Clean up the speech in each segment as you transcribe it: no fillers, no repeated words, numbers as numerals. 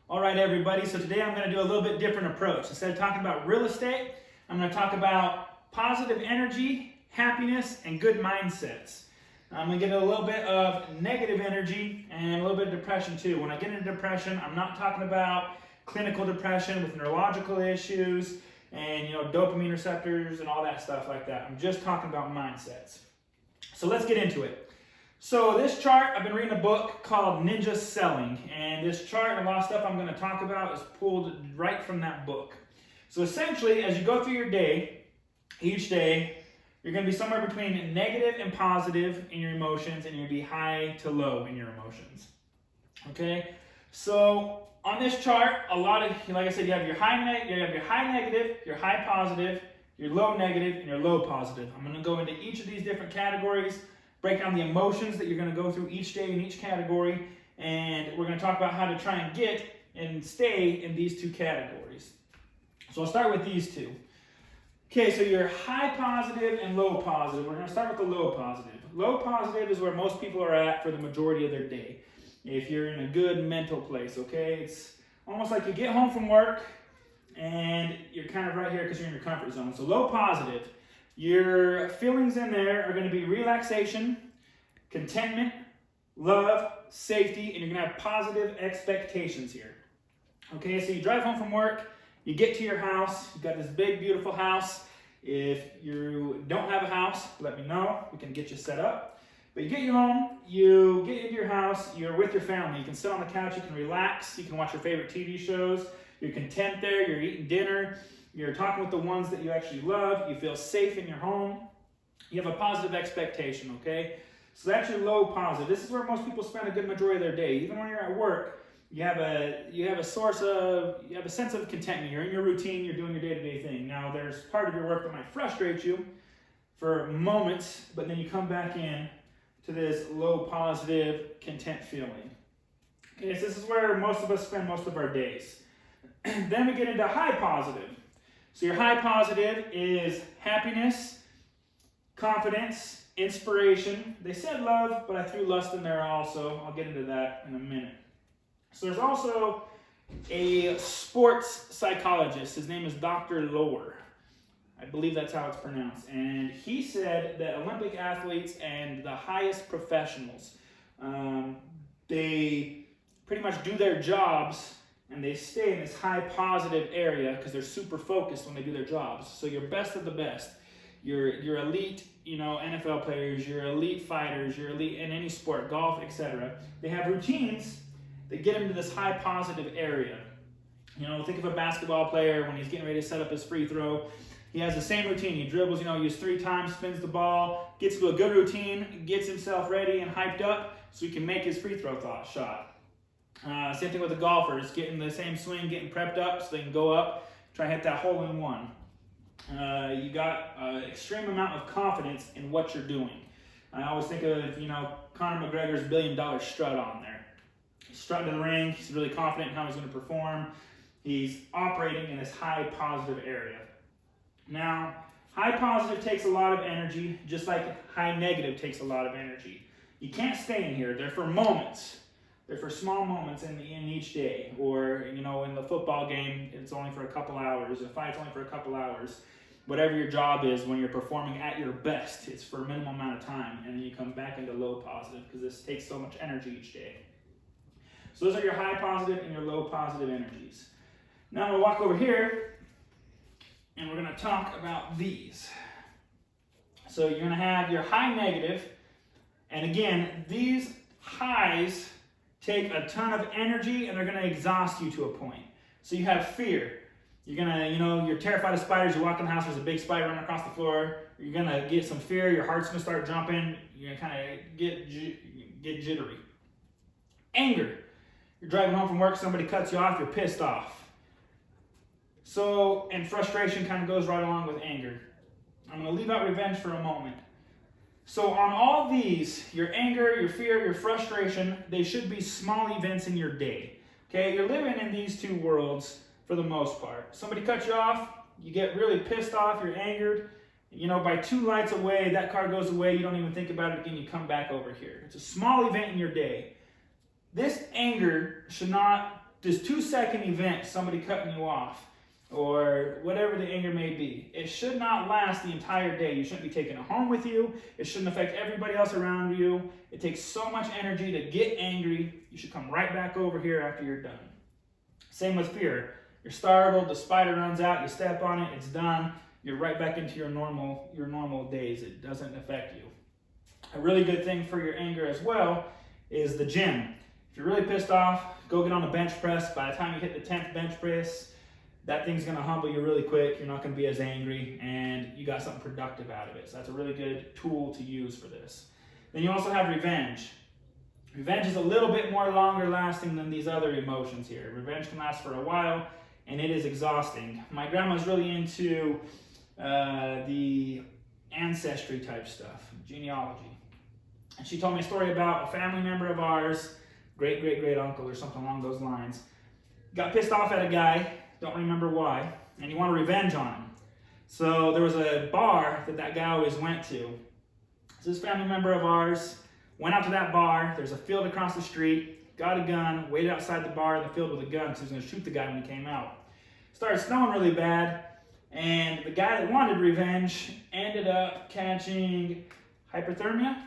All right, everybody, so today I'm going to do a little bit different approach. Instead of talking about real estate, I'm going to talk about positive energy, happiness, and good mindsets. I'm going to get a little bit of negative energy and a little bit of depression too. When I get into depression, I'm not talking about clinical depression with neurological issues and dopamine receptors and all that stuff like that. I'm just talking about mindsets. So let's get into it. So this chart, I've been reading a book called Ninja Selling, and this chart and a lot of stuff I'm going to talk about is pulled right from that book. So essentially, as you go through your day, each day, you're going to be somewhere between negative and positive in your emotions, and you're going to be high to low in your emotions. Okay? So on this chart, like I said, you have your high negative, your high positive, your low negative, and your low positive. I'm going to go into each of these different categories, break down the emotions that you're going to go through each day in each category, and we're going to talk about how to try and get and stay in these two categories. So I'll start with these two. Okay, so your high positive and low positive. We're going to start with the low positive. Low positive is where most people are at for the majority of their day. If you're in a good mental place, okay? It's almost like you get home from work and you're kind of right here because you're in your comfort zone. So low positive. Your feelings in there are going to be relaxation, contentment, love, safety, and you're going to have positive expectations here. Okay, so you drive home from work, you get to your house, you've got this big, beautiful house. If you don't have a house, let me know. We can get you set up. But you get home, you get into your house, you're with your family. You can sit on the couch, you can relax, you can watch your favorite TV shows. You're content there, you're eating dinner. You're talking with the ones that you actually love. You feel safe in your home. You have a positive expectation, okay? So that's your low positive. This is where most people spend a good majority of their day. Even when you're at work, you have a sense of contentment. You're in your routine. You're doing your day-to-day thing. Now, there's part of your work that might frustrate you for moments, but then you come back in to this low positive, content feeling. Okay, so this is where most of us spend most of our days. Then we get into high positive. So your high positive is happiness, confidence, inspiration. They said love, but I threw lust in there also. I'll get into that in a minute. So there's also a sports psychologist. His name is Dr. Lohr. I believe that's how it's pronounced. And he said that Olympic athletes and the highest professionals, they pretty much do their jobs and they stay in this high positive area because they're super focused when they do their jobs. So you're best of the best. You're elite, NFL players, you're elite fighters, you're elite in any sport, golf, etc. They have routines that get them to this high positive area. Think of a basketball player when he's getting ready to set up his free throw. He has the same routine. He dribbles, use 3 times, spins the ball, gets to a good routine, gets himself ready and hyped up so he can make his free throw shot. Same thing with the golfers, getting the same swing, getting prepped up so they can go up, try to hit that hole in one. You got an extreme amount of confidence in what you're doing. I always think of, Conor McGregor's $1 billion strut on there. He's strutting to the ring, he's really confident in how he's going to perform. He's operating in this high positive area. Now, high positive takes a lot of energy, just like high negative takes a lot of energy. You can't stay in here. They're for moments. They're for small moments in each day. Or, in the football game, it's only for a couple hours. A fight's only for a couple hours. Whatever your job is, when you're performing at your best, it's for a minimal amount of time. And then you come back into low positive because this takes so much energy each day. So those are your high positive and your low positive energies. Now I'm going to walk over here and we're going to talk about these. So you're going to have your high negative. And again, these highs take a ton of energy and they're going to exhaust you to a point. So you have fear. You're going to, you're terrified of spiders. You walk in the house, there's a big spider running across the floor. You're going to get some fear. Your heart's going to start jumping. You're going to kind of get jittery. Anger. You're driving home from work, somebody cuts you off, you're pissed off. So, and frustration kind of goes right along with anger. I'm going to leave out revenge for a moment. So on all these, your anger, your fear, your frustration, they should be small events in your day. Okay, you're living in these two worlds for the most part. Somebody cuts you off, you get really pissed off, you're angered. By 2 lights away, that car goes away, you don't even think about it again, you come back over here. It's a small event in your day. This anger should not this 2-second event, somebody cutting you off, or whatever the anger may be, it should not last the entire day. You shouldn't be taking it home with you. It shouldn't affect everybody else around you. It takes so much energy to get angry. You should come right back over here after you're done. Same with fear. You're startled, the spider runs out, you step on it, it's done. You're right back into your normal days. It doesn't affect you. A really good thing for your anger as well is the gym. If you're really pissed off, go get on a bench press. By the time you hit the 10th bench press, that thing's going to humble you really quick. You're not going to be as angry, and you got something productive out of it. So that's a really good tool to use for this. Then you also have revenge. Revenge is a little bit more longer lasting than these other emotions here. Revenge can last for a while, and it is exhausting. My grandma's really into the ancestry type stuff, genealogy. And she told me a story about a family member of ours, great uncle or something along those lines, got pissed off at a guy, don't remember why, and he wanted revenge on him. So there was a bar that guy always went to. So this family member of ours went out to that bar. There's a field across the street, got a gun, waited outside the bar in the field with a gun because he was going to shoot the guy when he came out. Started snowing really bad, and the guy that wanted revenge ended up catching hypothermia.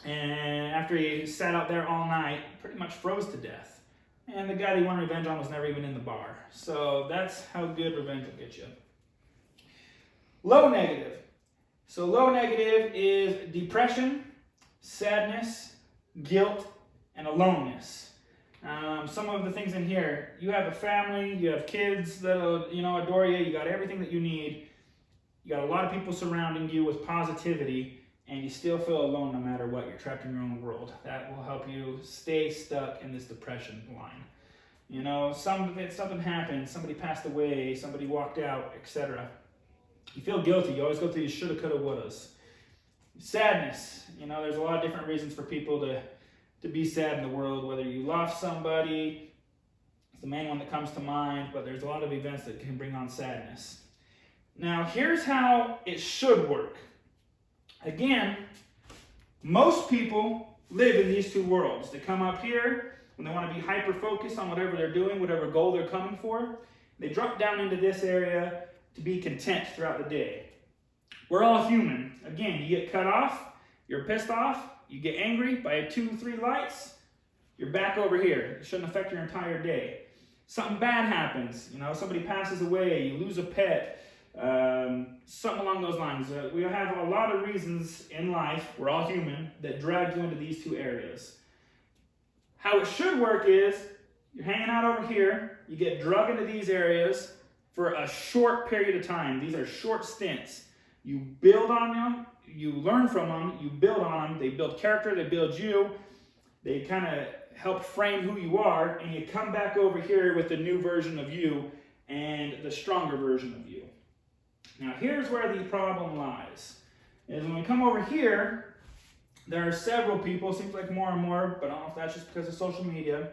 And after he sat out there all night, pretty much froze to death. And the guy that he wanted revenge on was never even in the bar. So that's how good revenge will get you. Low negative. So low negative is depression, sadness, guilt, and aloneness. Some of the things in here, you have a family, you have kids that adore you, you got everything that you need, you got a lot of people surrounding you with positivity, and you still feel alone no matter what. You're trapped in your own world. That will help you stay stuck in this depression line. You know, something happened, somebody passed away, somebody walked out, etc. You feel guilty. You always go through these shoulda, coulda, wouldas. Sadness. You know, there's a lot of different reasons for people to be sad in the world, whether you lost somebody. It's the main one that comes to mind, but there's a lot of events that can bring on sadness. Now, here's how it should work. Again, most people live in these two worlds. They come up here when they want to be hyper-focused on whatever they're doing, whatever goal they're coming for. They drop down into this area to be content throughout the day. We're all human. Again, you get cut off, you're pissed off, you get angry by 2-3 lights, you're back over here. It shouldn't affect your entire day. Something bad happens, somebody passes away, you lose a pet, something along those lines. We have a lot of reasons in life, we're all human, that drag you into these two areas. How it should work is, you're hanging out over here, you get drugged into these areas for a short period of time. These are short stints. You build on them, you learn from them, you build on them, they build character, they build you, they kind of help frame who you are, and you come back over here with the new version of you and the stronger version of you. Now here's where the problem lies, is when we come over here, there are several people, seems like more and more, but I don't know if that's just because of social media,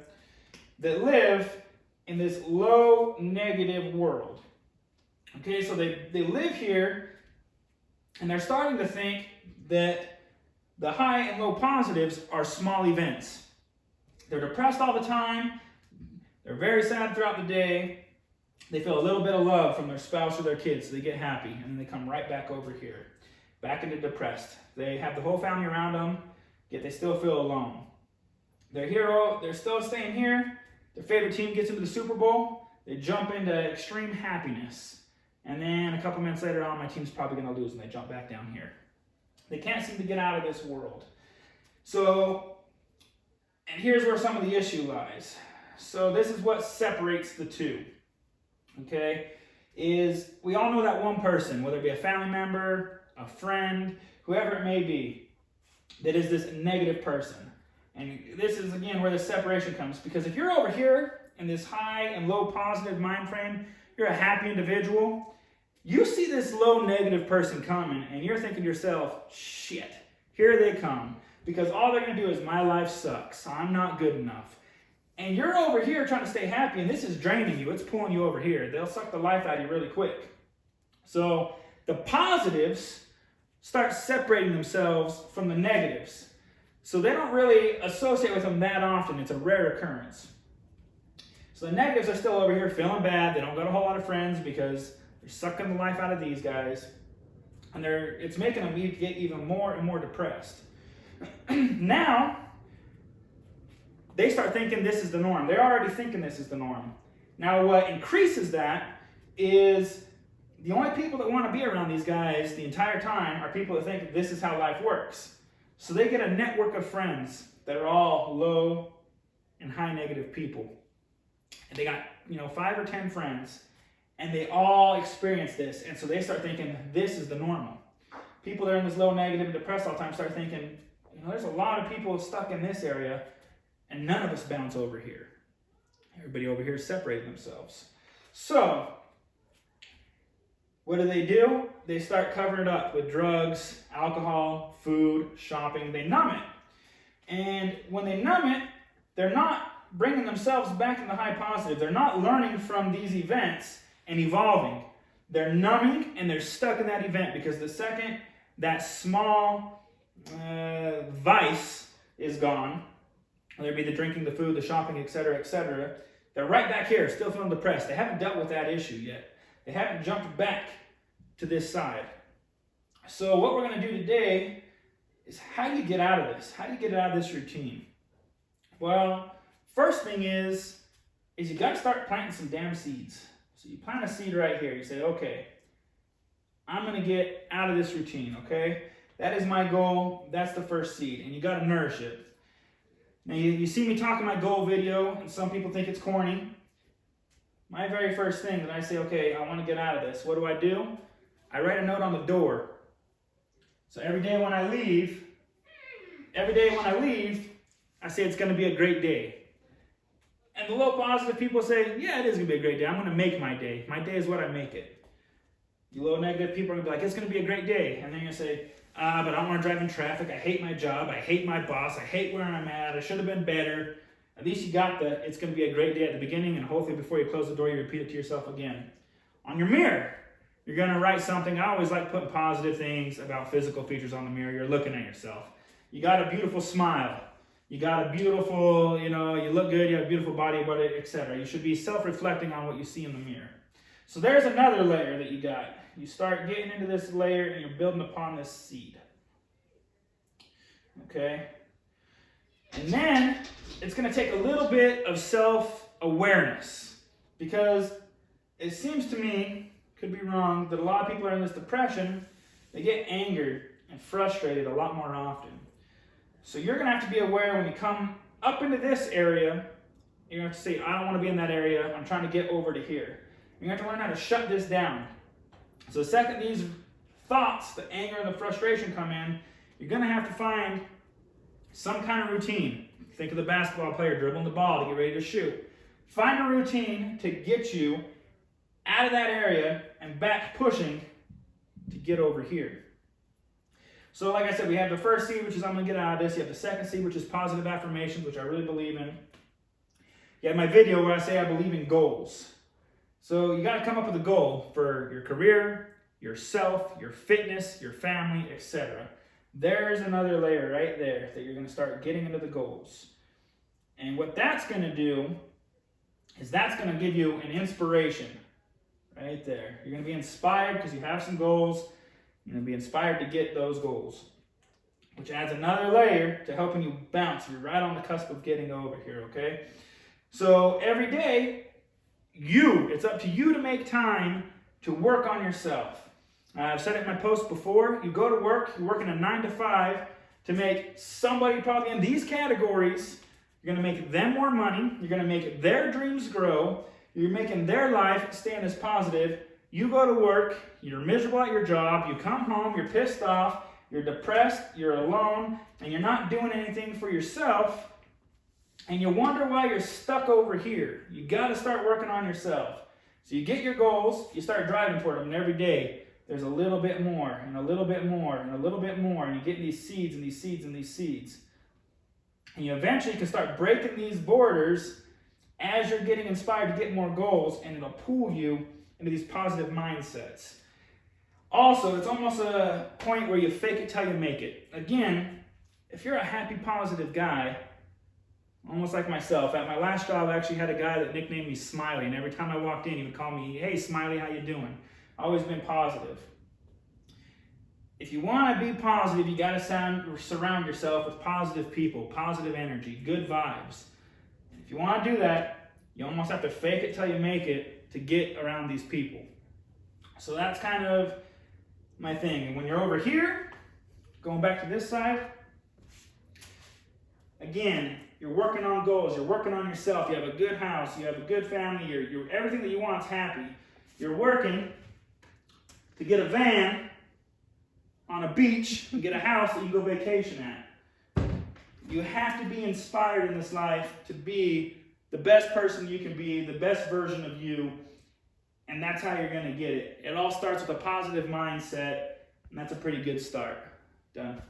that live in this low negative world. Okay, so they live here, and they're starting to think that the high and low positives are small events. They're depressed all the time. They're very sad throughout the day. They feel a little bit of love from their spouse or their kids, so they get happy, and then they come right back over here, back into depressed. They have the whole family around them, yet they still feel alone. They're still staying here. Their favorite team gets into the Super Bowl. They jump into extreme happiness. And then a couple minutes later on, my team's probably going to lose, and they jump back down here. They can't seem to get out of this world. So, and here's where some of the issue lies. So this is what separates the two, okay, is we all know that one person, whether it be a family member, a friend, whoever it may be, that is this negative person. And this is, again, where the separation comes. Because if you're over here in this high and low positive mind frame, you're a happy individual, you see this low negative person coming, and you're thinking to yourself, shit, here they come. Because all they're going to do is, my life sucks. I'm not good enough. And you're over here trying to stay happy, and this is draining you. It's pulling you over here. They'll suck the life out of you really quick. So the positives start separating themselves from the negatives. So they don't really associate with them that often. It's a rare occurrence. So the negatives are still over here feeling bad. They don't got a whole lot of friends because they're sucking the life out of these guys. And it's making them get even more and more depressed. Now, they start thinking this is the norm. They're already thinking this is the norm. Now, what increases that is the only people that want to be around these guys the entire time are people that think this is how life works. So they get a network of friends that are all low and high negative people. And they got, 5 or 10 friends, and they all experience this. And so they start thinking this is the normal. People that are in this low negative and depressed all the time start thinking, there's a lot of people stuck in this area, and none of us bounce over here. Everybody over here is separating themselves. So, what do? They start covering it up with drugs, alcohol, food, shopping. They numb it. And when they numb it, they're not bringing themselves back in the high positive. They're not learning from these events and evolving. They're numbing and they're stuck in that event because the second that small vice is gone, whether it be the drinking, the food, the shopping, etc., they're right back here, still feeling depressed. They haven't dealt with that issue yet. They haven't jumped back to this side. So what we're going to do today is how do you get out of this? How do you get out of this routine? Well, first thing is you got to start planting some damn seeds. So you plant a seed right here. You say, okay, I'm going to get out of this routine, okay? That is my goal. That's the first seed, and you got to nourish it. Now, you see me talking my goal video, and some people think it's corny. My very first thing that I say, okay, I want to get out of this. What do? I write a note on the door. So every day when I leave, I say it's going to be a great day. And the low positive people say, yeah, it is going to be a great day. I'm going to make my day. My day is what I make it. You low negative people are going to be like, it's going to be a great day. And then you're going to say, but I don't want to drive in traffic. I hate my job. I hate my boss. I hate where I'm at. I should have been better. At least you got it's going to be a great day at the beginning, and hopefully before you close the door, you repeat it to yourself again. On your mirror, you're going to write something. I always like putting positive things about physical features on the mirror. You're looking at yourself. You got a beautiful smile. You got a beautiful, you look good. You have a beautiful body, etc. You should be self-reflecting on what you see in the mirror. So there's another layer that you got. You start getting into this layer, and you're building upon this seed. Okay? And then it's going to take a little bit of self-awareness, because it seems to me, could be wrong, that a lot of people are in this depression. They get angered and frustrated a lot more often. So you're going to have to be aware when you come up into this area, you're going to have to say, I don't want to be in that area. I'm trying to get over to here. You're going to have to learn how to shut this down. So the second these thoughts, the anger and the frustration come in, you're going to have to find some kind of routine. Think of the basketball player dribbling the ball to get ready to shoot. Find a routine to get you out of that area and back pushing to get over here. So like I said, we have the first seed, which is I'm going to get out of this. You have the second seed, which is positive affirmations, which I really believe in. You have my video where I say I believe in goals. So you got to come up with a goal for your career, yourself, your fitness, your family, etc. There's another layer right there that you're going to start getting into the goals. And what that's going to do is that's going to give you an inspiration right there. You're going to be inspired because you have some goals. You're going to be inspired to get those goals, which adds another layer to helping you bounce. You're right on the cusp of getting over here, okay? So every day, it's up to you to make time to work on yourself. I've said it in my post before. You go to work, you're working a 9 to 5 to make somebody probably in these categories. You're going to make them more money. You're going to make their dreams grow. You're making their life stand as positive. You go to work, you're miserable at your job, you come home, you're pissed off, you're depressed, you're alone, and you're not doing anything for yourself, and you wonder why you're stuck over here. You got to start working on yourself. So you get your goals, you start driving toward them, and every day there's a little bit more, and a little bit more, and a little bit more, and you get these seeds and these seeds and these seeds. And you eventually can start breaking these borders as you're getting inspired to get more goals, and it'll pull you into these positive mindsets. Also, it's almost a point where you fake it till you make it. Again, if you're a happy, positive guy, Almost like myself. At my last job, I actually had a guy that nicknamed me Smiley, and every time I walked in, he would call me, "Hey, Smiley, how you doing?" Always been positive. If you want to be positive, you got to surround yourself with positive people, positive energy, good vibes. If you want to do that, you almost have to fake it till you make it to get around these people. So that's kind of my thing. And when you're over here, going back to this side, again, you're working on goals, you're working on yourself, you have a good house, you have a good family, you're everything that you want is happy. You're working to get a van on a beach and get a house that you go vacation at. You have to be inspired in this life to be the best person you can be, the best version of you, and that's how you're going to get it. It all starts with a positive mindset, and that's a pretty good start. Done.